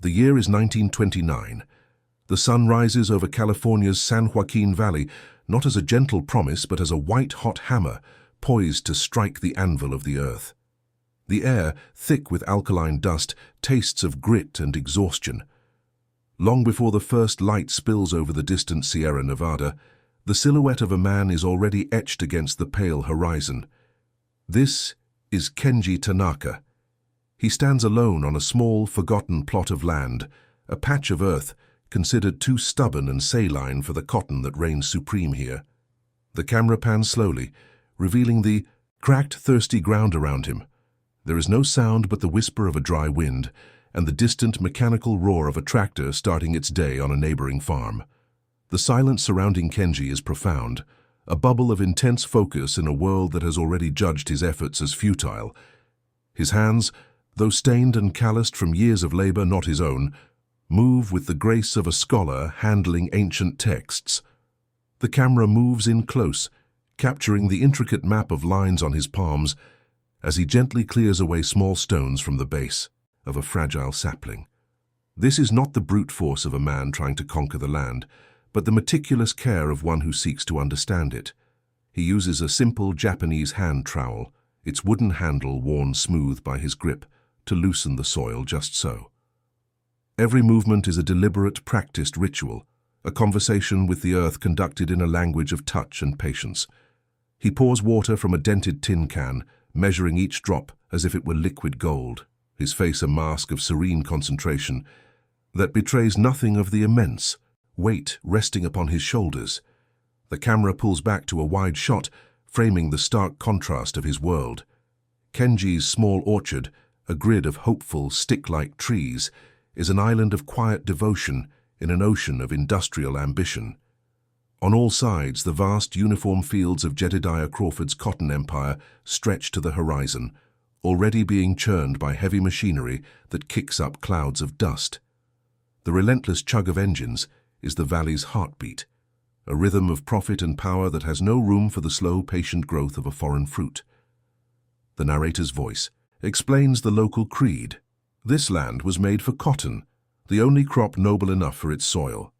The year is 1929. The sun rises over California's San Joaquin Valley, not as a gentle promise, but as a white-hot hammer poised to strike the anvil of the earth. The air, thick with alkaline dust, tastes of grit and exhaustion. Long before the first light spills over the distant Sierra Nevada, the silhouette of a man is already etched against the pale horizon. This is Kenji Tanaka. He stands alone on a small, forgotten plot of land, a patch of earth considered too stubborn and saline for the cotton that reigns supreme here. The camera pans slowly, revealing the cracked, thirsty ground around him. There is no sound but the whisper of a dry wind and the distant mechanical roar of a tractor starting its day on a neighboring farm. The silence surrounding Kenji is profound, a bubble of intense focus in a world that has already judged his efforts as futile. His hands, though stained and calloused from years of labor not his own, move with the grace of a scholar handling ancient texts. The camera moves in close, capturing the intricate map of lines on his palms as he gently clears away small stones from the base of a fragile sapling. This is not the brute force of a man trying to conquer the land, but the meticulous care of one who seeks to understand it. He uses a simple Japanese hand trowel, its wooden handle worn smooth by his grip, to loosen the soil just so. Every movement is a deliberate, practiced ritual, a conversation with the earth conducted in a language of touch and patience. He pours water from a dented tin can, measuring each drop as if it were liquid gold, his face a mask of serene concentration that betrays nothing of the immense weight resting upon his shoulders. The camera pulls back to a wide shot, framing the stark contrast of his world. Kenji's small orchard, a grid of hopeful, stick-like trees, is an island of quiet devotion in an ocean of industrial ambition. On all sides, the vast uniform fields of Jedediah Crawford's cotton empire stretch to the horizon, already being churned by heavy machinery that kicks up clouds of dust. The relentless chug of engines is the valley's heartbeat, a rhythm of profit and power that has no room for the slow, patient growth of a foreign fruit. The narrator's voice explains the local creed. This land was made for cotton, the only crop noble enough for its soil.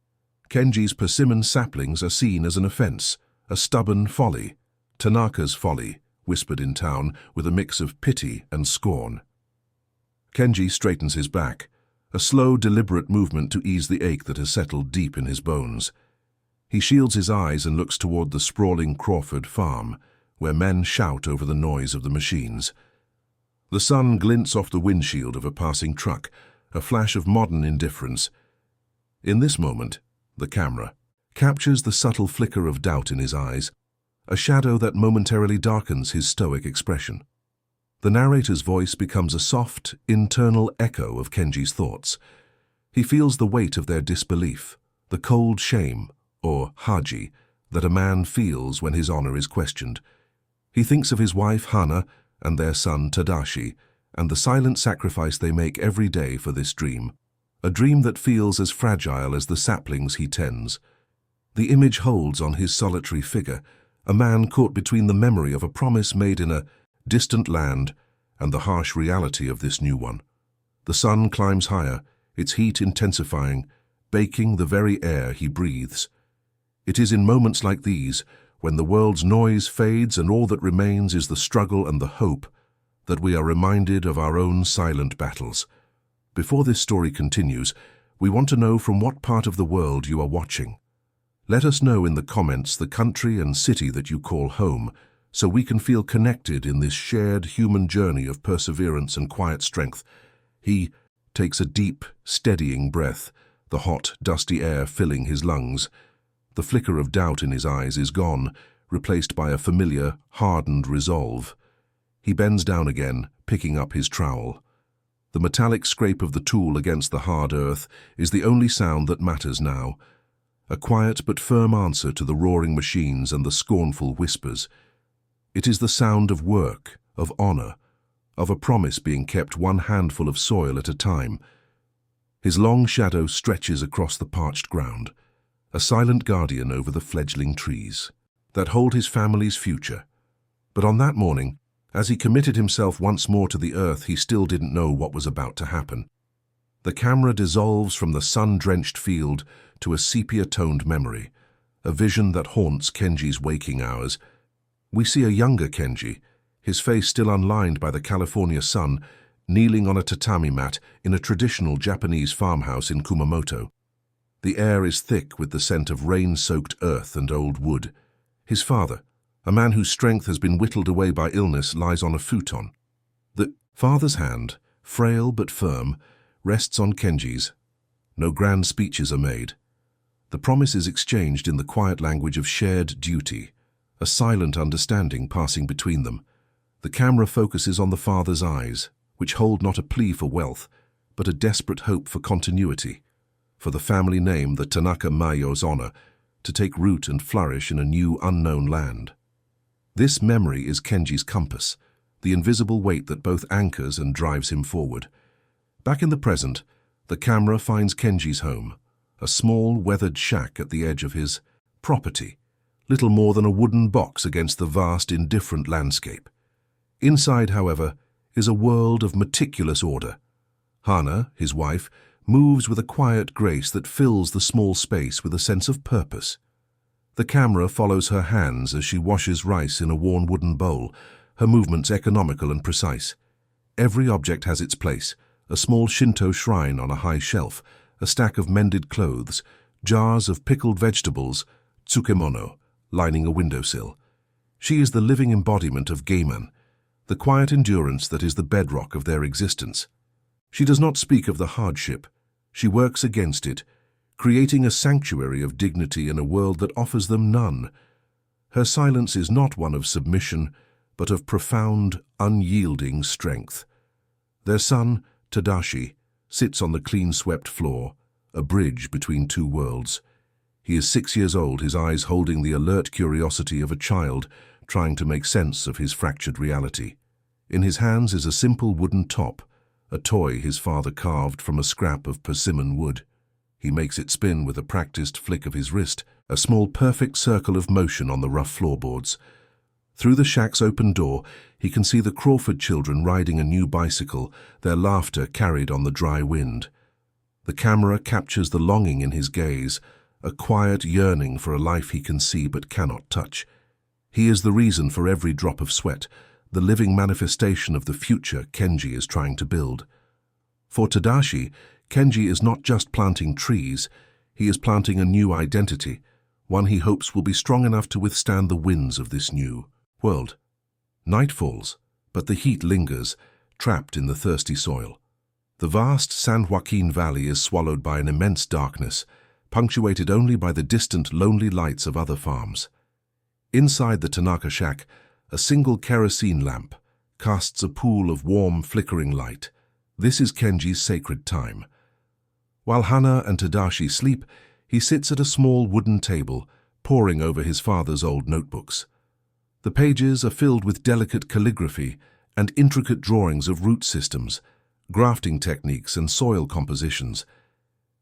Kenji's persimmon saplings are seen as an offense, a stubborn folly. Tanaka's folly, whispered in town with a mix of pity and scorn. Kenji straightens his back, a slow, deliberate movement to ease the ache that has settled deep in his bones. He shields his eyes and looks toward the sprawling Crawford farm, where men shout over the noise of the machines. The sun glints off the windshield of a passing truck, a flash of modern indifference. In this moment, the camera captures the subtle flicker of doubt in his eyes, a shadow that momentarily darkens his stoic expression. The narrator's voice becomes a soft, internal echo of Kenji's thoughts. He feels the weight of their disbelief, the cold shame, or haji, that a man feels when his honor is questioned. He thinks of his wife Hana and their son Tadashi, and the silent sacrifice they make every day for this dream, a dream that feels as fragile as the saplings he tends. The image holds on his solitary figure, a man caught between the memory of a promise made in a distant land and the harsh reality of this new one. The sun climbs higher, its heat intensifying, baking the very air he breathes. It is in moments like these, when the world's noise fades and all that remains is the struggle and the hope, that we are reminded of our own silent battles. Before this story continues, we want to know from what part of the world you are watching. Let us know in the comments the country and city that you call home, so we can feel connected in this shared human journey of perseverance and quiet strength. He takes a deep, steadying breath, the hot, dusty air filling his lungs. The flicker of doubt in his eyes is gone, replaced by a familiar, hardened resolve. He bends down again, picking up his trowel. The metallic scrape of the tool against the hard earth is the only sound that matters now, a quiet but firm answer to the roaring machines and the scornful whispers. It is the sound of work, of honor, of a promise being kept one handful of soil at a time. His long shadow stretches across the parched ground, a silent guardian over the fledgling trees that hold his family's future. But on that morning, as he committed himself once more to the earth, he still didn't know what was about to happen. The camera dissolves from the sun-drenched field to a sepia-toned memory, a vision that haunts Kenji's waking hours. We see a younger Kenji, his face still unlined by the California sun, kneeling on a tatami mat in a traditional Japanese farmhouse in Kumamoto. The air is thick with the scent of rain-soaked earth and old wood. His father, a man whose strength has been whittled away by illness, lies on a futon. The father's hand, frail but firm, rests on Kenji's. No grand speeches are made. The promise is exchanged in the quiet language of shared duty, a silent understanding passing between them. The camera focuses on the father's eyes, which hold not a plea for wealth, but a desperate hope for continuity, for the family name, the Tanaka Mayo's honor, to take root and flourish in a new unknown land. This memory is Kenji's compass, the invisible weight that both anchors and drives him forward. Back in the present, the camera finds Kenji's home, a small, weathered shack at the edge of his property, little more than a wooden box against the vast, indifferent landscape. Inside, however, is a world of meticulous order. Hana, his wife, moves with a quiet grace that fills the small space with a sense of purpose. The camera follows her hands as she washes rice in a worn wooden bowl, her movements economical and precise. Every object has its place, a small Shinto shrine on a high shelf, a stack of mended clothes, jars of pickled vegetables, tsukemono, lining a windowsill. She is the living embodiment of Gaiman, the quiet endurance that is the bedrock of their existence. She does not speak of the hardship. She works against it, creating a sanctuary of dignity in a world that offers them none. Her silence is not one of submission, but of profound, unyielding strength. Their son, Tadashi, sits on the clean-swept floor, a bridge between two worlds. He is 6 years old, his eyes holding the alert curiosity of a child, trying to make sense of his fractured reality. In his hands is a simple wooden top, a toy his father carved from a scrap of persimmon wood. He makes it spin with a practiced flick of his wrist, a small perfect circle of motion on the rough floorboards. Through the shack's open door, he can see the Crawford children riding a new bicycle, their laughter carried on the dry wind. The camera captures the longing in his gaze, a quiet yearning for a life he can see but cannot touch. He is the reason for every drop of sweat, the living manifestation of the future Kenji is trying to build. For Tadashi, Kenji is not just planting trees, he is planting a new identity, one he hopes will be strong enough to withstand the winds of this new world. Night falls, but the heat lingers, trapped in the thirsty soil. The vast San Joaquin Valley is swallowed by an immense darkness, punctuated only by the distant lonely lights of other farms. Inside the Tanaka shack, a single kerosene lamp casts a pool of warm, flickering light. This is Kenji's sacred time. While Hana and Tadashi sleep, he sits at a small wooden table, poring over his father's old notebooks. The pages are filled with delicate calligraphy and intricate drawings of root systems, grafting techniques and soil compositions.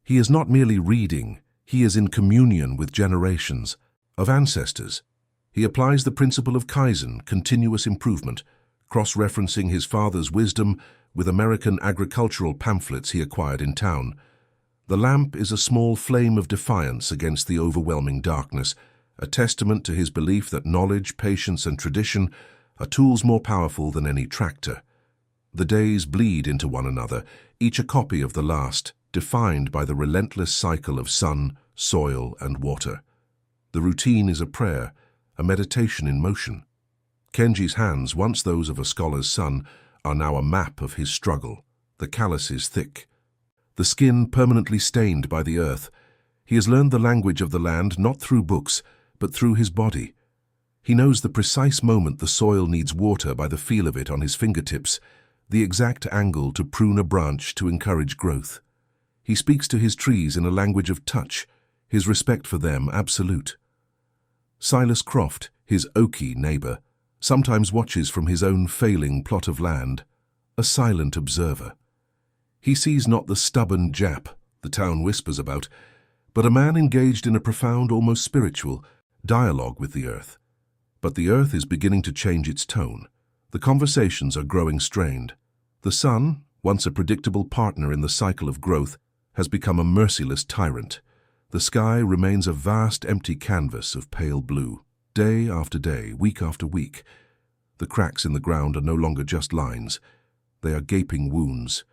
He is not merely reading, he is in communion with generations of ancestors. He applies the principle of Kaizen, continuous improvement, cross-referencing his father's wisdom with American agricultural pamphlets he acquired in town. The lamp is a small flame of defiance against the overwhelming darkness, a testament to his belief that knowledge, patience, and tradition are tools more powerful than any tractor. The days bleed into one another, each a copy of the last, defined by the relentless cycle of sun, soil, and water. The routine is a prayer, a meditation in motion. Kenji's hands, once those of a scholar's son, are now a map of his struggle, the calluses thick, the skin permanently stained by the earth. He has learned the language of the land not through books, but through his body. He knows the precise moment the soil needs water by the feel of it on his fingertips, the exact angle to prune a branch to encourage growth. He speaks to his trees in a language of touch, his respect for them absolute. Silas Croft, his Okie neighbor, sometimes watches from his own failing plot of land, a silent observer. He sees not the stubborn Jap the town whispers about, but a man engaged in a profound, almost spiritual, dialogue with the earth. But the earth is beginning to change its tone. The conversations are growing strained. The sun, once a predictable partner in the cycle of growth, has become a merciless tyrant. The sky remains a vast empty canvas of pale blue. Day after day, week after week, the cracks in the ground are no longer just lines. They are gaping wounds.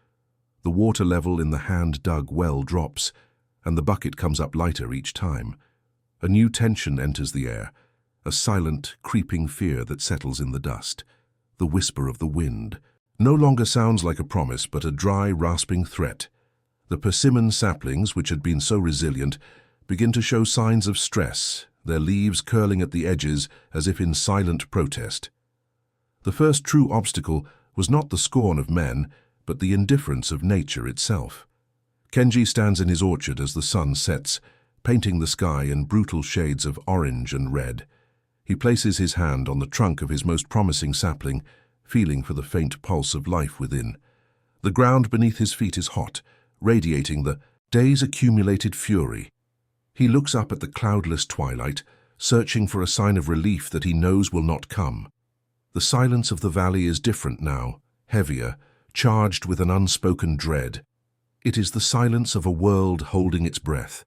The water level in the hand-dug well drops, and the bucket comes up lighter each time. A new tension enters the air, a silent, creeping fear that settles in the dust. The whisper of the wind no longer sounds like a promise, but a dry, rasping threat. The persimmon saplings, which had been so resilient, begin to show signs of stress, their leaves curling at the edges as if in silent protest. The first true obstacle was not the scorn of men, but the indifference of nature itself. Kenji stands in his orchard as the sun sets, painting the sky in brutal shades of orange and red. He places his hand on the trunk of his most promising sapling, feeling for the faint pulse of life within. The ground beneath his feet is hot, radiating the day's accumulated fury. He looks up at the cloudless twilight, searching for a sign of relief that he knows will not come. The silence of the valley is different now, heavier, charged with an unspoken dread. It is the silence of a world holding its breath.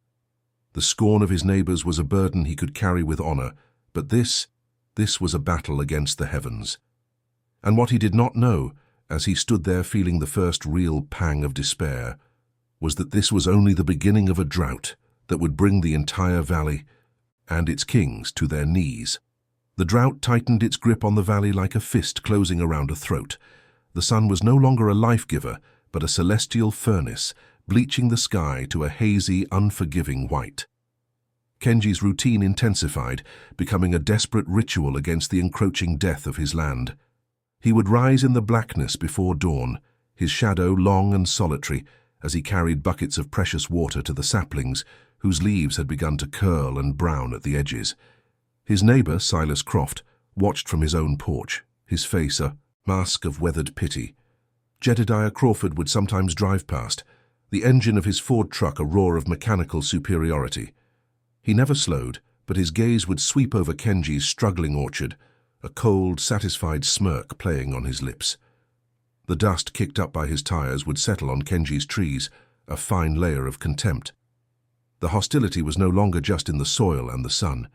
The scorn of his neighbors was a burden he could carry with honor, but this was a battle against the heavens. And what he did not know, as he stood there feeling the first real pang of despair, was that this was only the beginning of a drought that would bring the entire valley and its kings to their knees. The drought tightened its grip on the valley like a fist closing around a throat. The sun was no longer a life-giver, but a celestial furnace, bleaching the sky to a hazy, unforgiving white. Kenji's routine intensified, becoming a desperate ritual against the encroaching death of his land. He would rise in the blackness before dawn, his shadow long and solitary, as he carried buckets of precious water to the saplings, whose leaves had begun to curl and brown at the edges. His neighbor, Silas Croft, watched from his own porch, his face a mask of weathered pity. Jedediah Crawford would sometimes drive past, the engine of his Ford truck a roar of mechanical superiority. He never slowed, but his gaze would sweep over Kenji's struggling orchard, a cold, satisfied smirk playing on his lips. The dust kicked up by his tires would settle on Kenji's trees, a fine layer of contempt. The hostility was no longer just in the soil and the sun.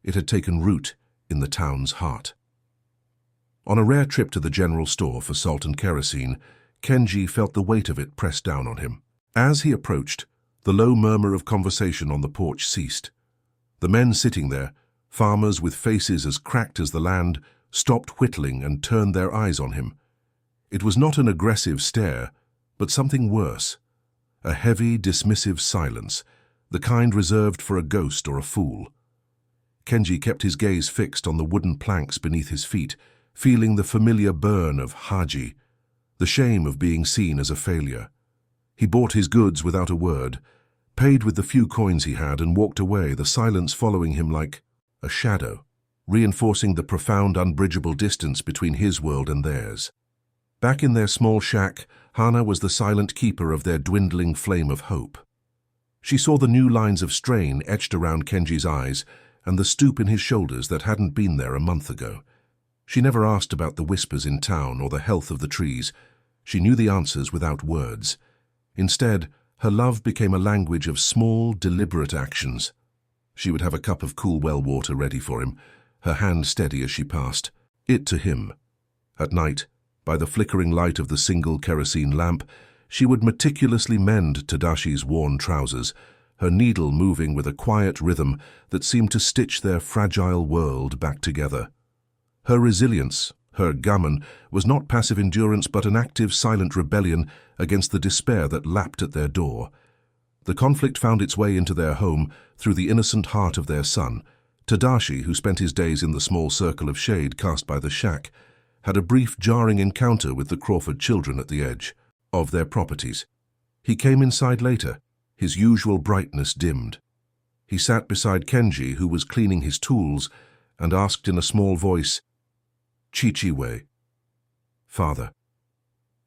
It had taken root in the town's heart. On a rare trip to the general store for salt and kerosene, Kenji felt the weight of it pressed down on him. As he approached, the low murmur of conversation on the porch ceased. The men sitting there, farmers with faces as cracked as the land, stopped whittling and turned their eyes on him. It was not an aggressive stare, but something worse. A heavy, dismissive silence, the kind reserved for a ghost or a fool. Kenji kept his gaze fixed on the wooden planks beneath his feet, feeling the familiar burn of Haji, the shame of being seen as a failure. He bought his goods without a word, paid with the few coins he had, and walked away, the silence following him like a shadow, reinforcing the profound, unbridgeable distance between his world and theirs. Back in their small shack, Hana was the silent keeper of their dwindling flame of hope. She saw the new lines of strain etched around Kenji's eyes and the stoop in his shoulders that hadn't been there a month ago. She never asked about the whispers in town or the health of the trees. She knew the answers without words. Instead, her love became a language of small, deliberate actions. She would have a cup of cool well water ready for him, her hand steady as she passed, it to him. At night, by the flickering light of the single kerosene lamp, she would meticulously mend Tadashi's worn trousers, her needle moving with a quiet rhythm that seemed to stitch their fragile world back together. Her resilience, her gammon, was not passive endurance but an active, silent rebellion against the despair that lapped at their door. The conflict found its way into their home through the innocent heart of their son. Tadashi, who spent his days in the small circle of shade cast by the shack, had a brief, jarring encounter with the Crawford children at the edge of their properties. He came inside later, his usual brightness dimmed. He sat beside Kenji, who was cleaning his tools, and asked in a small voice, "Chichiwe, Father,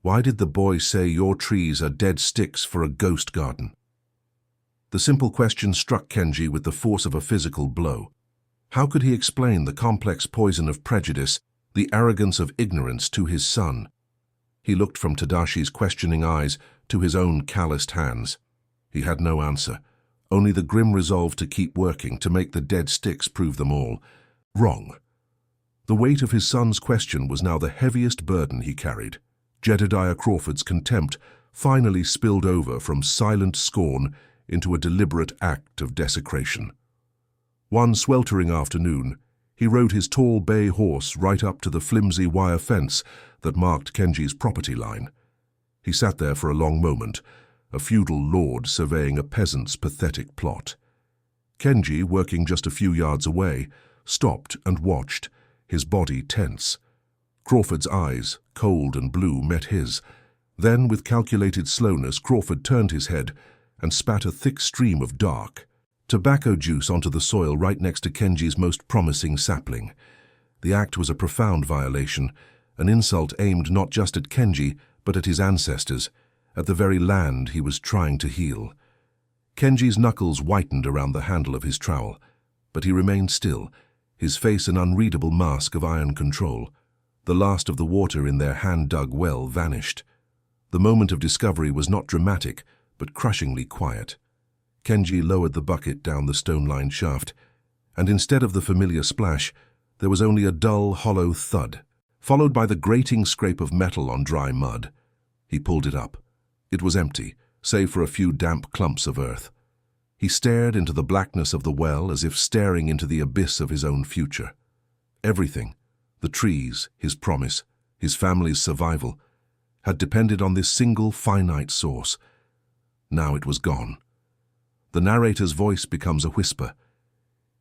why did the boy say your trees are dead sticks for a ghost garden?" The simple question struck Kenji with the force of a physical blow. How could he explain the complex poison of prejudice, the arrogance of ignorance to his son? He looked from Tadashi's questioning eyes to his own calloused hands. He had no answer, only the grim resolve to keep working, to make the dead sticks prove them all wrong. The weight of his son's question was now the heaviest burden he carried. Jedediah Crawford's contempt finally spilled over from silent scorn into a deliberate act of desecration. One sweltering afternoon, he rode his tall bay horse right up to the flimsy wire fence that marked Kenji's property line. He sat there for a long moment, a feudal lord surveying a peasant's pathetic plot. Kenji, working just a few yards away, stopped and watched, his body tense. Crawford's eyes, cold and blue, met his. Then, with calculated slowness, Crawford turned his head and spat a thick stream of dark tobacco juice onto the soil right next to Kenji's most promising sapling. The act was a profound violation, an insult aimed not just at Kenji, but at his ancestors, at the very land he was trying to heal. Kenji's knuckles whitened around the handle of his trowel, but he remained still, his face an unreadable mask of iron control. The last of the water in their hand-dug well vanished. The moment of discovery was not dramatic, but crushingly quiet. Kenji lowered the bucket down the stone-lined shaft, and instead of the familiar splash, there was only a dull, hollow thud, followed by the grating scrape of metal on dry mud. He pulled it up. It was empty, save for a few damp clumps of earth. He stared into the blackness of the well as if staring into the abyss of his own future. Everything, the trees, his promise, his family's survival, had depended on this single finite source. Now it was gone. The narrator's voice becomes a whisper.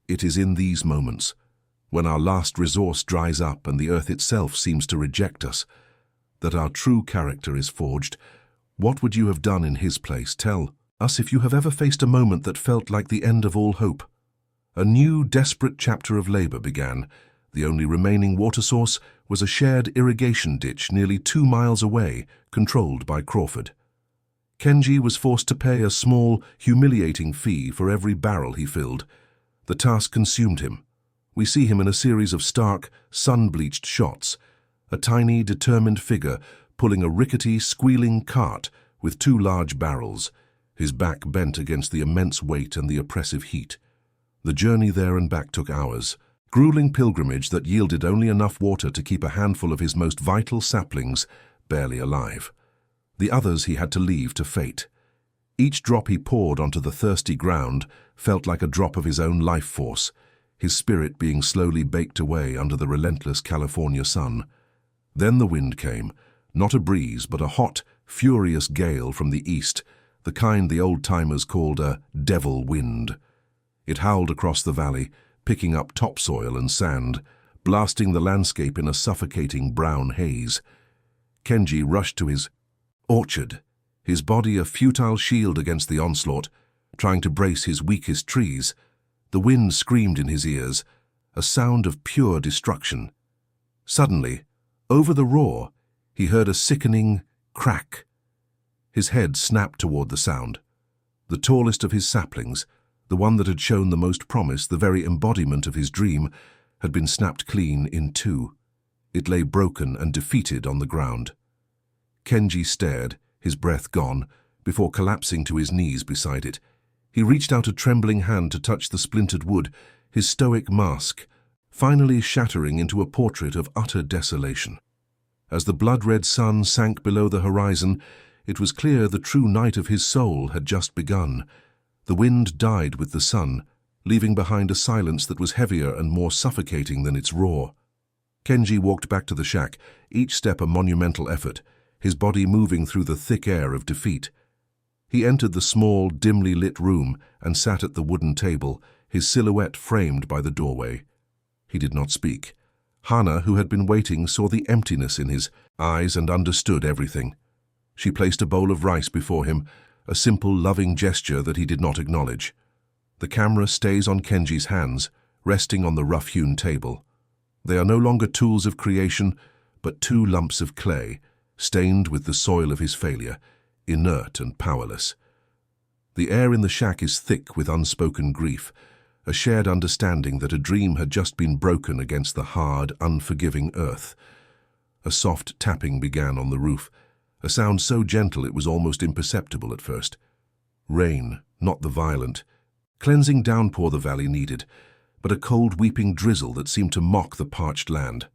It is in these moments, when our last resource dries up and the earth itself seems to reject us, that our true character is forged. What would you have done in his place? Tell us if you have ever faced a moment that felt like the end of all hope. A new, desperate chapter of labor began. The only remaining water source was a shared irrigation ditch nearly 2 miles away, controlled by Crawford. Kenji was forced to pay a small, humiliating fee for every barrel he filled. The task consumed him. We see him in a series of stark, sun-bleached shots, a tiny, determined figure pulling a rickety, squealing cart with 2 large barrels, his back bent against the immense weight and the oppressive heat. The journey there and back took hours, grueling pilgrimage that yielded only enough water to keep a handful of his most vital saplings barely alive. The others he had to leave to fate. Each drop he poured onto the thirsty ground felt like a drop of his own life force, his spirit being slowly baked away under the relentless California sun. Then the wind came, not a breeze, but a hot, furious gale from the east, the kind the old-timers called a devil wind. It howled across the valley, picking up topsoil and sand, blasting the landscape in a suffocating brown haze. Kenji rushed to his orchard, his body a futile shield against the onslaught, trying to brace his weakest trees. The wind screamed in his ears, a sound of pure destruction. Suddenly, over the roar, he heard a sickening crack. His head snapped toward the sound. The tallest of his saplings, the one that had shown the most promise, the very embodiment of his dream, had been snapped clean in 2. It lay broken and defeated on the ground. Kenji stared, his breath gone, before collapsing to his knees beside it. He reached out a trembling hand to touch the splintered wood, his stoic mask, finally shattering into a portrait of utter desolation. As the blood-red sun sank below the horizon, it was clear the true night of his soul had just begun. The wind died with the sun, leaving behind a silence that was heavier and more suffocating than its roar. Kenji walked back to the shack, each step a monumental effort, his body moving through the thick air of defeat. He entered the small, dimly lit room and sat at the wooden table, his silhouette framed by the doorway. He did not speak. Hana, who had been waiting, saw the emptiness in his eyes and understood everything. She placed a bowl of rice before him, a simple, loving gesture that he did not acknowledge. The camera stays on Kenji's hands, resting on the rough-hewn table. They are no longer tools of creation, but 2 lumps of clay, stained with the soil of his failure, inert and powerless. The air in the shack is thick with unspoken grief, a shared understanding that a dream had just been broken against the hard, unforgiving earth. A soft tapping began on the roof, a sound so gentle it was almost imperceptible at first. Rain, not the violent, cleansing downpour the valley needed, but a cold weeping drizzle that seemed to mock the parched land.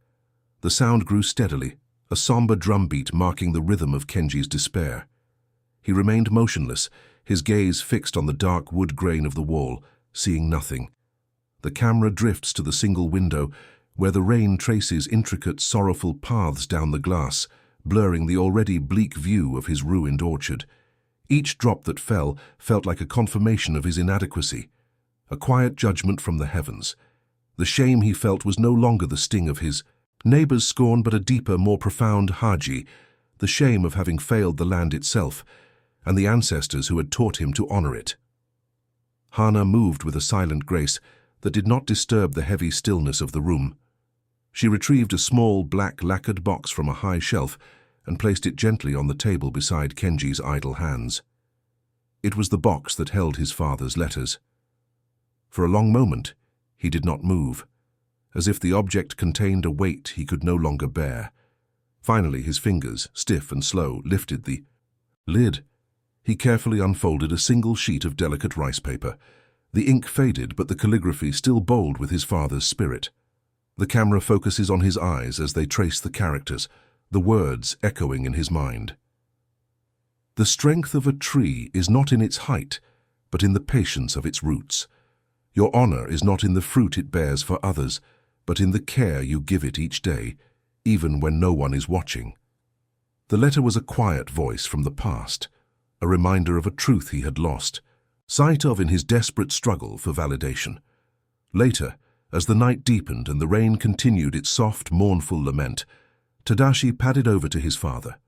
The sound grew steadily, a somber drumbeat marking the rhythm of Kenji's despair. He remained motionless, his gaze fixed on the dark wood grain of the wall, seeing nothing. The camera drifts to the single window, where the rain traces intricate, sorrowful paths down the glass, blurring the already bleak view of his ruined orchard. Each drop that fell felt like a confirmation of his inadequacy, a quiet judgment from the heavens. The shame he felt was no longer the sting of his neighbor's scorn, but a deeper, more profound haji, the shame of having failed the land itself, and the ancestors who had taught him to honor it. Hana moved with a silent grace that did not disturb the heavy stillness of the room. She retrieved a small, black lacquered box from a high shelf and placed it gently on the table beside Kenji's idle hands. It was the box that held his father's letters. For a long moment, he did not move, as if the object contained a weight he could no longer bear. Finally, his fingers, stiff and slow, lifted the lid. He carefully unfolded a single sheet of delicate rice paper. The ink faded, but the calligraphy still bold with his father's spirit. The camera focuses on his eyes as they trace the characters, the words echoing in his mind. The strength of a tree is not in its height, but in the patience of its roots. Your honor is not in the fruit it bears for others, but in the care you give it each day, even when no one is watching. The letter was a quiet voice from the past, a reminder of a truth he had lost, sight of in his desperate struggle for validation. Later, as the night deepened and the rain continued its soft, mournful lament, Tadashi padded over to his father.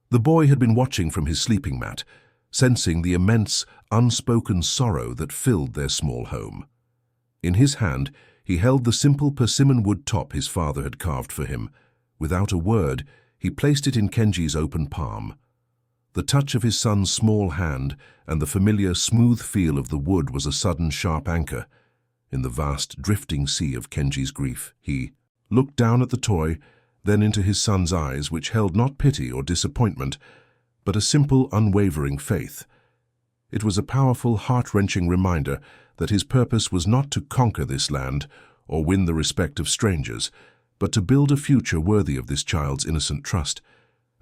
The boy had been watching from his sleeping mat, sensing the immense, unspoken sorrow that filled their small home. In his hand, he held the simple persimmon wood top his father had carved for him. Without a word, he placed it in Kenji's open palm. The touch of his son's small hand and the familiar, smooth feel of the wood was a sudden, sharp anchor. In the vast, drifting sea of Kenji's grief, he looked down at the toy, then into his son's eyes, which held not pity or disappointment, but a simple, unwavering faith. It was a powerful, heart-wrenching reminder that his purpose was not to conquer this land or win the respect of strangers, but to build a future worthy of this child's innocent trust,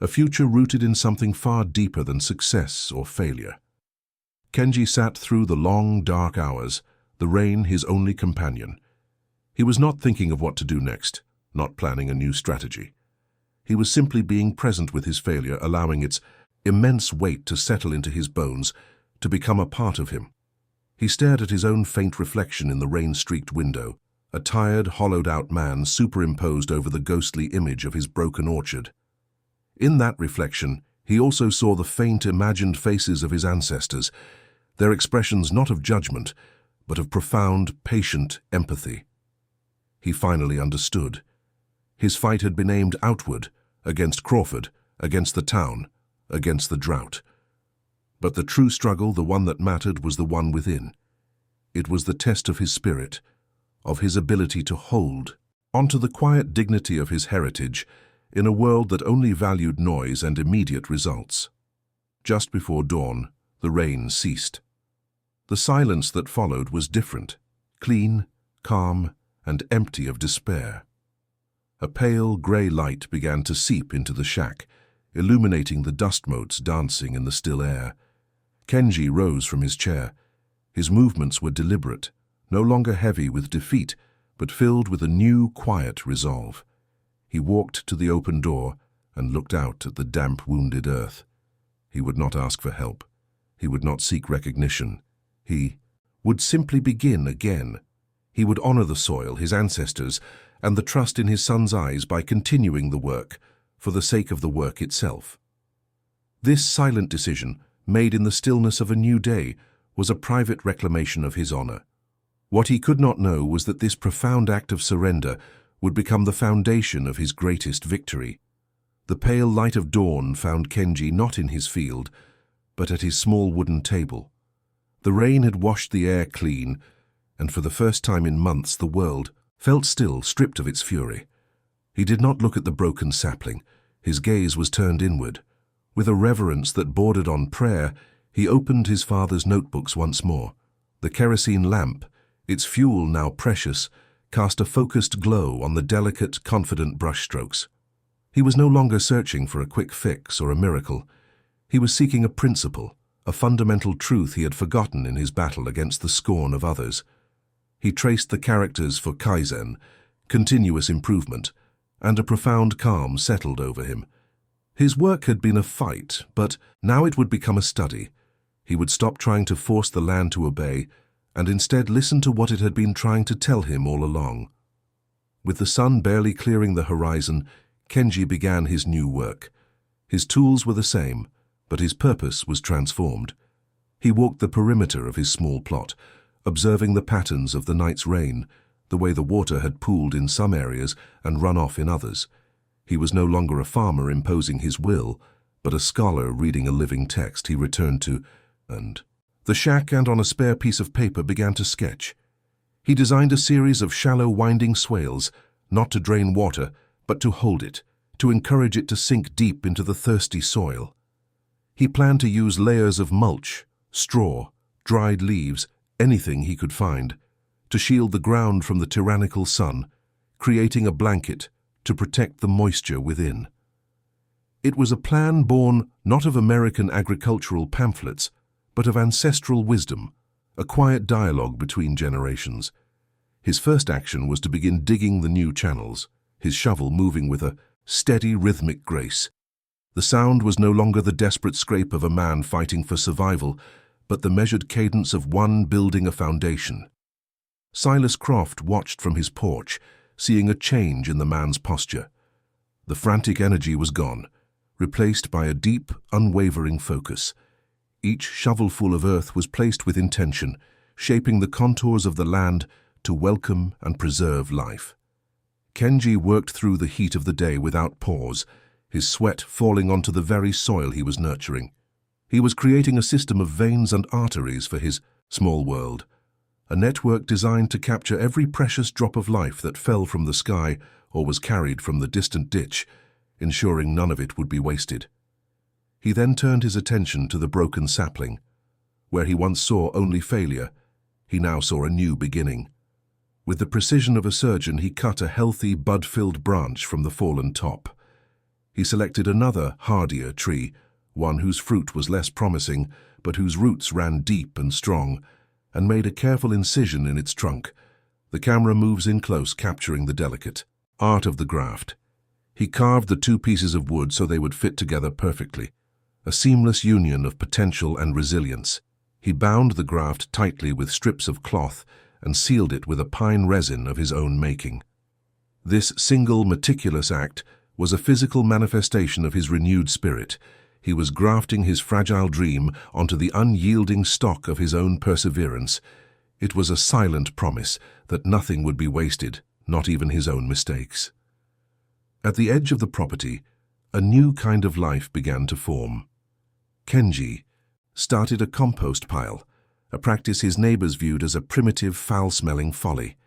a future rooted in something far deeper than success or failure. Kenji sat through the long, dark hours, the rain his only companion. He was not thinking of what to do next, not planning a new strategy. He was simply being present with his failure, allowing its immense weight to settle into his bones, to become a part of him. He stared at his own faint reflection in the rain-streaked window, a tired, hollowed-out man superimposed over the ghostly image of his broken orchard. In that reflection, he also saw the faint, imagined faces of his ancestors, their expressions not of judgment, but of profound, patient empathy. He finally understood. His fight had been aimed outward, against Crawford, against the town, against the drought. But the true struggle, the one that mattered, was the one within. It was the test of his spirit, of his ability to hold onto the quiet dignity of his heritage in a world that only valued noise and immediate results. Just before dawn, the rain ceased. The silence that followed was different, clean, calm, and empty of despair. A pale grey light began to seep into the shack, illuminating the dust motes dancing in the still air. Kenji rose from his chair. His movements were deliberate, no longer heavy with defeat, but filled with a new, quiet resolve. He walked to the open door and looked out at the damp, wounded earth. He would not ask for help. He would not seek recognition. He would simply begin again. He would honor the soil, his ancestors, and the trust in his son's eyes by continuing the work, for the sake of the work itself. This silent decision, made in the stillness of a new day, was a private reclamation of his honor. What he could not know was that this profound act of surrender would become the foundation of his greatest victory. The pale light of dawn found Kenji not in his field, but at his small wooden table. The rain had washed the air clean, and for the first time in months the world felt still, stripped of its fury. He did not look at the broken sapling. His gaze was turned inward. With a reverence that bordered on prayer, he opened his father's notebooks once more. The kerosene lamp, its fuel now precious, cast a focused glow on the delicate, confident brushstrokes. He was no longer searching for a quick fix or a miracle. He was seeking a principle, a fundamental truth he had forgotten in his battle against the scorn of others. He traced the characters for Kaizen, continuous improvement, and a profound calm settled over him. His work had been a fight, but now it would become a study. He would stop trying to force the land to obey, and instead listen to what it had been trying to tell him all along. With the sun barely clearing the horizon, Kenji began his new work. His tools were the same, but his purpose was transformed. He walked the perimeter of his small plot, observing the patterns of the night's rain, the way the water had pooled in some areas and run off in others. He was no longer a farmer imposing his will, but a scholar reading a living text he returned to, and the shack and on a spare piece of paper began to sketch. He designed a series of shallow winding swales, not to drain water, but to hold it, to encourage it to sink deep into the thirsty soil. He planned to use layers of mulch, straw, dried leaves, anything he could find, to shield the ground from the tyrannical sun, creating a blanket to protect the moisture within. It was a plan born not of American agricultural pamphlets, but of ancestral wisdom, a quiet dialogue between generations. His first action was to begin digging the new channels, his shovel moving with a steady rhythmic grace. The sound was no longer the desperate scrape of a man fighting for survival, but the measured cadence of one building a foundation. Silas Croft watched from his porch, seeing a change in the man's posture. The frantic energy was gone, replaced by a deep, unwavering focus. Each shovelful of earth was placed with intention, shaping the contours of the land to welcome and preserve life. Kenji worked through the heat of the day without pause, his sweat falling onto the very soil he was nurturing. He was creating a system of veins and arteries for his small world, a network designed to capture every precious drop of life that fell from the sky or was carried from the distant ditch, ensuring none of it would be wasted. He then turned his attention to the broken sapling. Where he once saw only failure, he now saw a new beginning. With the precision of a surgeon, he cut a healthy, bud-filled branch from the fallen top. He selected another, hardier tree, one whose fruit was less promising, but whose roots ran deep and strong, and made a careful incision in its trunk. The camera moves in close, capturing the delicate art of the graft. He carved the two pieces of wood so they would fit together perfectly, a seamless union of potential and resilience. He bound the graft tightly with strips of cloth and sealed it with a pine resin of his own making. This single, meticulous act was a physical manifestation of his renewed spirit. He was grafting his fragile dream onto the unyielding stock of his own perseverance. It was a silent promise that nothing would be wasted, not even his own mistakes. At the edge of the property, a new kind of life began to form. Kenji started a compost pile, a practice his neighbors viewed as a primitive, foul-smelling folly.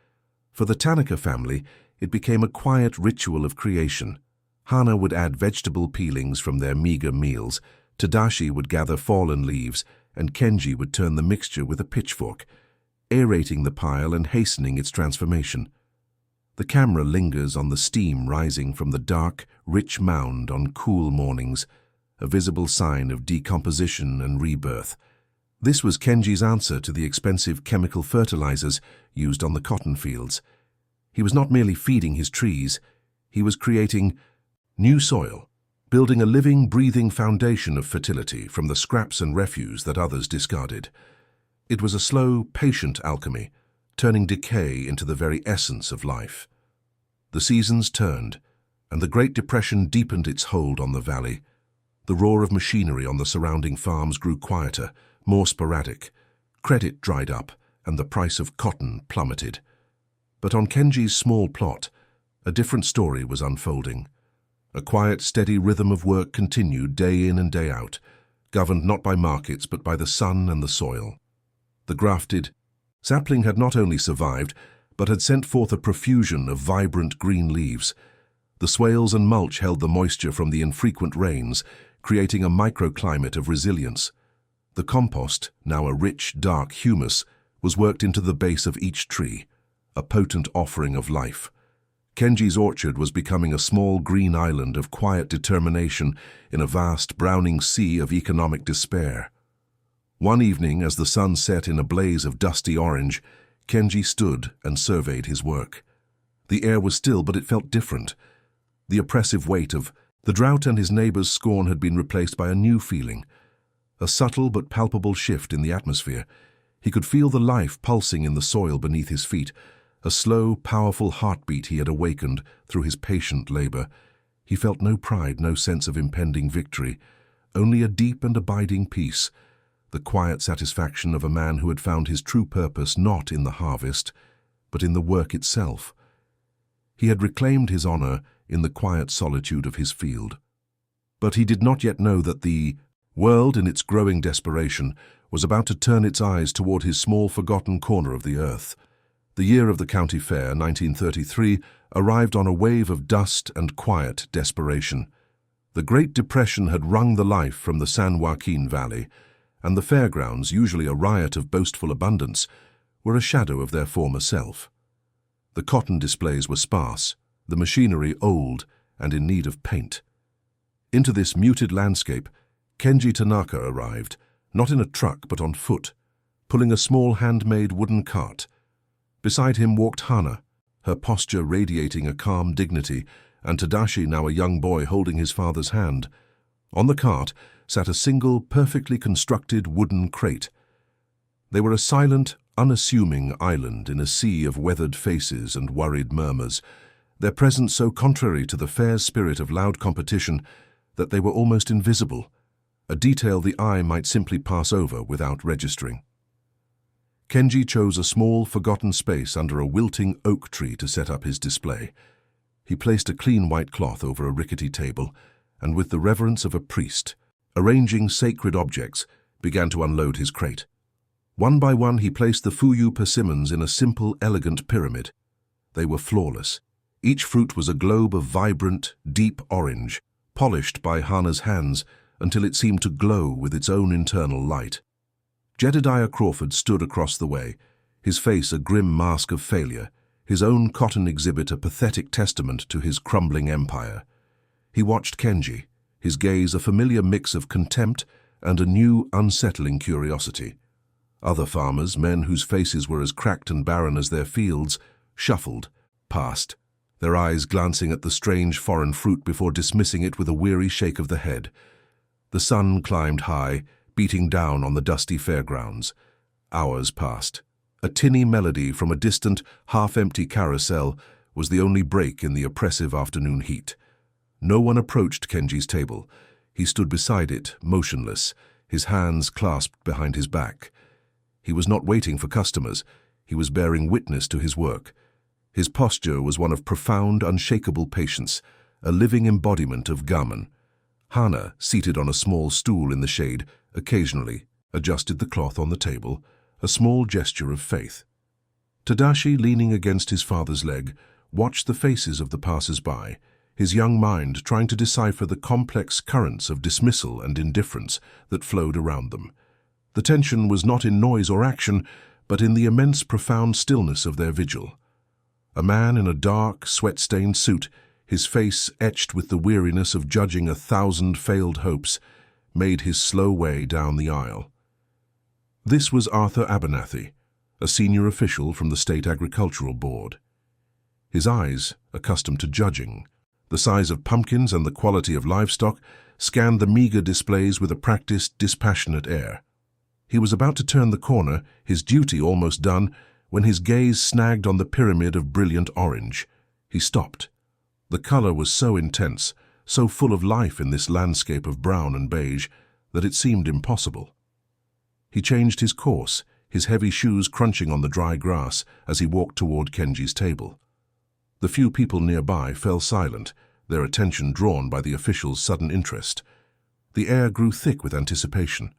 For the Tanaka family, it became a quiet ritual of creation. Hana would add vegetable peelings from their meager meals, Tadashi would gather fallen leaves, and Kenji would turn the mixture with a pitchfork, aerating the pile and hastening its transformation. The camera lingers on the steam rising from the dark, rich mound on cool mornings, a visible sign of decomposition and rebirth. This was Kenji's answer to the expensive chemical fertilizers used on the cotton fields. He was not merely feeding his trees, he was creating new soil, building a living, breathing foundation of fertility from the scraps and refuse that others discarded. It was a slow, patient alchemy, turning decay into the very essence of life. The seasons turned, and the Great Depression deepened its hold on the valley. The roar of machinery on the surrounding farms grew quieter, more sporadic. Credit dried up, and the price of cotton plummeted. But on Kenji's small plot, a different story was unfolding. A quiet, steady rhythm of work continued day in and day out, governed not by markets but by the sun and the soil. The grafted sapling had not only survived, but had sent forth a profusion of vibrant green leaves. The swales and mulch held the moisture from the infrequent rains, creating a microclimate of resilience. The compost, now a rich, dark humus, was worked into the base of each tree, a potent offering of life. Kenji's orchard was becoming a small green island of quiet determination in a vast browning sea of economic despair. One evening, as the sun set in a blaze of dusty orange, Kenji stood and surveyed his work. The air was still, but it felt different. The oppressive weight of the drought and his neighbors' scorn had been replaced by a new feeling, a subtle but palpable shift in the atmosphere. He could feel the life pulsing in the soil beneath his feet, a slow, powerful heartbeat he had awakened through his patient labor. He felt no pride, no sense of impending victory, only a deep and abiding peace, the quiet satisfaction of a man who had found his true purpose not in the harvest, but in the work itself. He had reclaimed his honor in the quiet solitude of his field. But he did not yet know that the world, in its growing desperation, was about to turn its eyes toward his small, forgotten corner of the earth. The year of the county fair, 1933, arrived on a wave of dust and quiet desperation. The Great Depression had wrung the life from the San Joaquin Valley, and the fairgrounds, usually a riot of boastful abundance, were a shadow of their former self. The cotton displays were sparse, the machinery old and in need of paint. Into this muted landscape, Kenji Tanaka arrived, not in a truck but on foot, pulling a small handmade wooden cart. Beside him walked Hana, her posture radiating a calm dignity, and Tadashi, now a young boy, holding his father's hand. On the cart sat a single, perfectly constructed wooden crate. They were a silent, unassuming island in a sea of weathered faces and worried murmurs, their presence so contrary to the fair's spirit of loud competition that they were almost invisible, a detail the eye might simply pass over without registering. Kenji chose a small, forgotten space under a wilting oak tree to set up his display. He placed a clean white cloth over a rickety table, and with the reverence of a priest, arranging sacred objects, began to unload his crate. One by one he placed the Fuyu persimmons in a simple, elegant pyramid. They were flawless. Each fruit was a globe of vibrant, deep orange, polished by Hana's hands until it seemed to glow with its own internal light. Jedediah Crawford stood across the way, his face a grim mask of failure, his own cotton exhibit a pathetic testament to his crumbling empire. He watched Kenji, his gaze a familiar mix of contempt and a new, unsettling curiosity. Other farmers, men whose faces were as cracked and barren as their fields, shuffled, passed, their eyes glancing at the strange foreign fruit before dismissing it with a weary shake of the head. The sun climbed high, beating down on the dusty fairgrounds. Hours passed. A tinny melody from a distant, half-empty carousel was the only break in the oppressive afternoon heat. No one approached Kenji's table. He stood beside it, motionless, his hands clasped behind his back. He was not waiting for customers. He was bearing witness to his work. His posture was one of profound, unshakable patience, a living embodiment of gammon. Hana, seated on a small stool in the shade, occasionally adjusted the cloth on the table, a small gesture of faith. Tadashi, leaning against his father's leg, watched the faces of the passers-by, his young mind trying to decipher the complex currents of dismissal and indifference that flowed around them. The tension was not in noise or action, but in the immense, profound stillness of their vigil. A man in a dark, sweat-stained suit, his face etched with the weariness of judging 1,000 failed hopes, made his slow way down the aisle. This was Arthur Abernathy, a senior official from the State Agricultural Board. His eyes, accustomed to judging, the size of pumpkins and the quality of livestock, scanned the meager displays with a practiced, dispassionate air. He was about to turn the corner, his duty almost done, when his gaze snagged on the pyramid of brilliant orange. He stopped. The color was so intense, so full of life in this landscape of brown and beige, that it seemed impossible. He changed his course, his heavy shoes crunching on the dry grass as he walked toward Kenji's table. The few people nearby fell silent, their attention drawn by the official's sudden interest. The air grew thick with anticipation.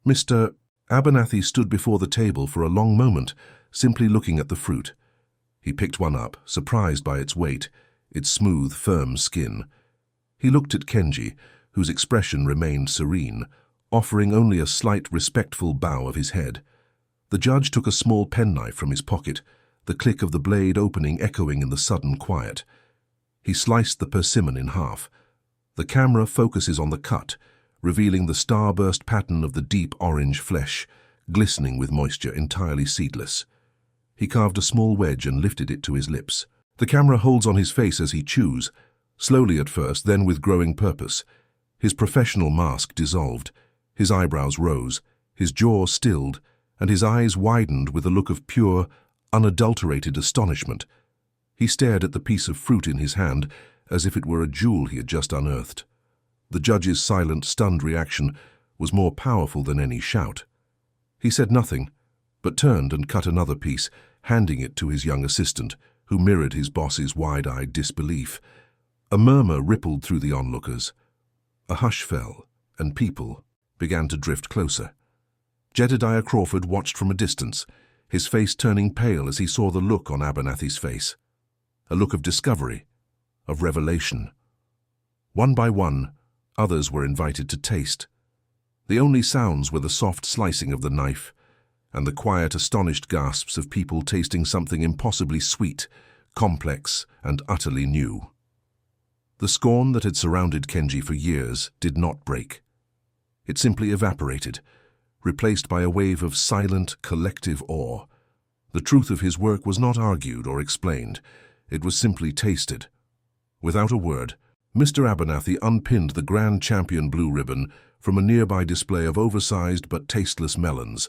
Mr. Abernathy stood before the table for a long moment, simply looking at the fruit. He picked one up, surprised by its weight, its smooth, firm skin. He looked at Kenji, whose expression remained serene, offering only a slight, respectful bow of his head. The judge took a small penknife from his pocket, the click of the blade opening echoing in the sudden quiet. He sliced the persimmon in half. The camera focuses on the cut, revealing the starburst pattern of the deep orange flesh, glistening with moisture, entirely seedless. He carved a small wedge and lifted it to his lips. The camera holds on his face as he chews, slowly at first, then with growing purpose. His professional mask dissolved, his eyebrows rose, his jaw stilled, and his eyes widened with a look of pure, unadulterated astonishment. He stared at the piece of fruit in his hand as if it were a jewel he had just unearthed. The judge's silent, stunned reaction was more powerful than any shout. He said nothing, but turned and cut another piece, handing it to his young assistant, who mirrored his boss's wide-eyed disbelief. A murmur rippled through the onlookers. A hush fell, and people began to drift closer. Jedediah Crawford watched from a distance, his face turning pale as he saw the look on Abernathy's face. A look of discovery, of revelation. One by one, others were invited to taste. The only sounds were the soft slicing of the knife and the quiet, astonished gasps of people tasting something impossibly sweet, complex, and utterly new. The scorn that had surrounded Kenji for years did not break. It simply evaporated, replaced by a wave of silent, collective awe. The truth of his work was not argued or explained. It was simply tasted. Without a word, Mr. Abernathy unpinned the Grand Champion blue ribbon from a nearby display of oversized but tasteless melons.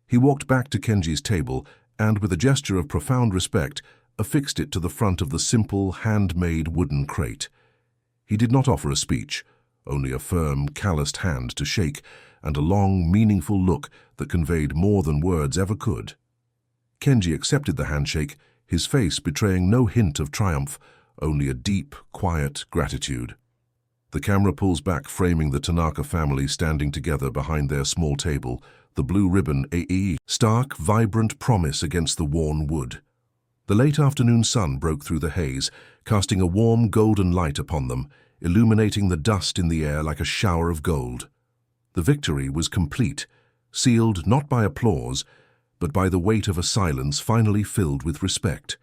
He walked back to Kenji's table and, with a gesture of profound respect, affixed it to the front of the simple, handmade wooden crate. He did not offer a speech, only a firm, calloused hand to shake and a long, meaningful look that conveyed more than words ever could. Kenji accepted the handshake, his face betraying no hint of triumph, only a deep, quiet gratitude. The camera pulls back, framing the Tanaka family standing together behind their small table, the blue ribbon a stark, vibrant promise against the worn wood. The late afternoon sun broke through the haze, casting a warm golden light upon them, illuminating the dust in the air like a shower of gold. The victory was complete, sealed not by applause, but by the weight of a silence finally filled with respect.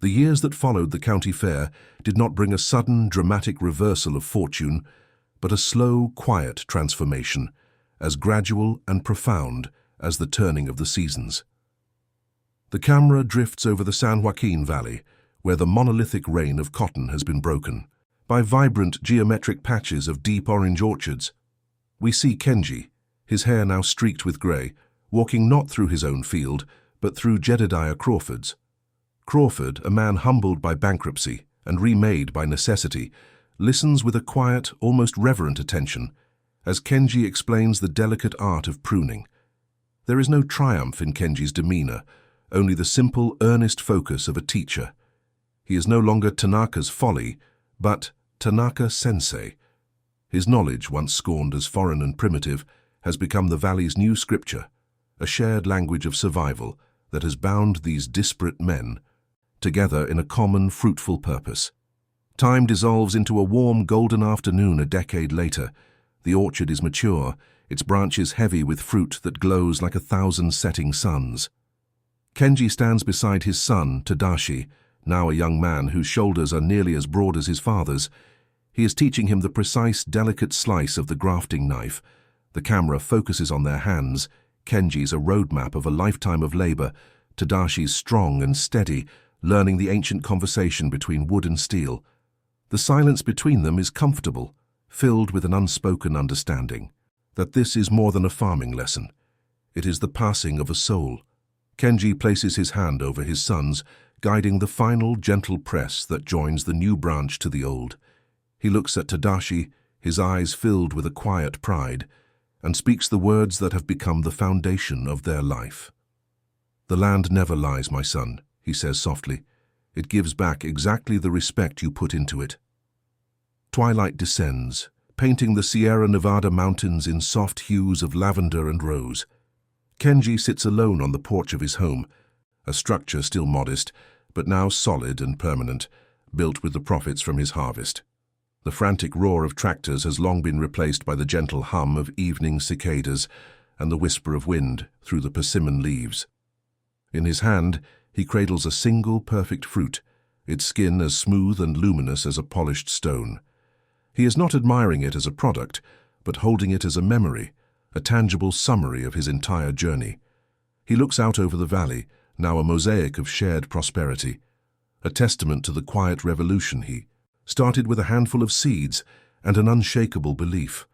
The years that followed the county fair did not bring a sudden, dramatic reversal of fortune, but a slow, quiet transformation, as gradual and profound as the turning of the seasons. The camera drifts over the San Joaquin Valley, where the monolithic reign of cotton has been broken, by vibrant geometric patches of deep orange orchards. We see Kenji, his hair now streaked with grey, walking not through his own field, but through Jedediah Crawford's. Crawford, a man humbled by bankruptcy and remade by necessity, listens with a quiet, almost reverent attention as Kenji explains the delicate art of pruning. There is no triumph in Kenji's demeanor, only the simple, earnest focus of a teacher. He is no longer Tanaka's folly, but Tanaka-sensei. His knowledge, once scorned as foreign and primitive, has become the valley's new scripture, a shared language of survival that has bound these disparate men together in a common, fruitful purpose. Time dissolves into a warm, golden afternoon a decade later. The orchard is mature, its branches heavy with fruit that glows like 1,000 setting suns. Kenji stands beside his son, Tadashi, now a young man whose shoulders are nearly as broad as his father's. He is teaching him the precise, delicate slice of the grafting knife. The camera focuses on their hands. Kenji's a roadmap of a lifetime of labor, Tadashi's strong and steady, learning the ancient conversation between wood and steel. The silence between them is comfortable, filled with an unspoken understanding that this is more than a farming lesson. It is the passing of a soul. Kenji places his hand over his son's, guiding the final gentle press that joins the new branch to the old. He looks at Tadashi, his eyes filled with a quiet pride, and speaks the words that have become the foundation of their life. "The land never lies, my son," he says softly. "It gives back exactly the respect you put into it." Twilight descends, painting the Sierra Nevada mountains in soft hues of lavender and rose. Kenji sits alone on the porch of his home, a structure still modest, but now solid and permanent, built with the profits from his harvest. The frantic roar of tractors has long been replaced by the gentle hum of evening cicadas and the whisper of wind through the persimmon leaves. In his hand, he cradles a single perfect fruit, its skin as smooth and luminous as a polished stone. He is not admiring it as a product, but holding it as a memory, a tangible summary of his entire journey. He looks out over the valley, now a mosaic of shared prosperity, a testament to the quiet revolution he started with a handful of seeds and an unshakable belief.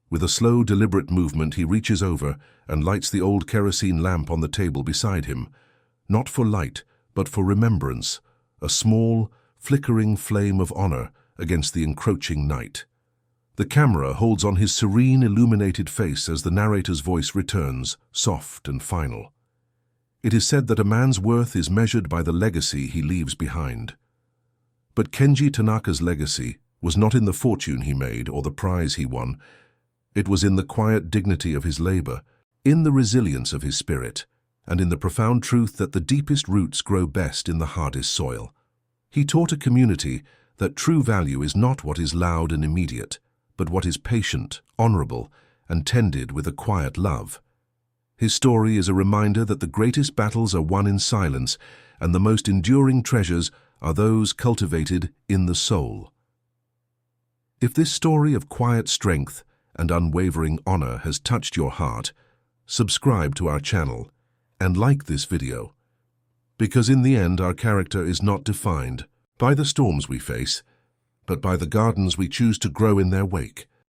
With a slow, deliberate movement, he reaches over and lights the old kerosene lamp on the table beside him, not for light, but for remembrance, a small, flickering flame of honor against the encroaching night. The camera holds on his serene, illuminated face as the narrator's voice returns, soft and final. It is said that a man's worth is measured by the legacy he leaves behind. But Kenji Tanaka's legacy was not in the fortune he made or the prize he won. It was in the quiet dignity of his labor, in the resilience of his spirit, and in the profound truth that the deepest roots grow best in the hardest soil. He taught a community that true value is not what is loud and immediate, but what is patient, honorable, and tended with a quiet love. His story is a reminder that the greatest battles are won in silence, and the most enduring treasures are those cultivated in the soul. If this story of quiet strength and unwavering honor has touched your heart, subscribe to our channel and like this video. Because in the end, our character is not defined by the storms we face, but by the gardens we choose to grow in their wake.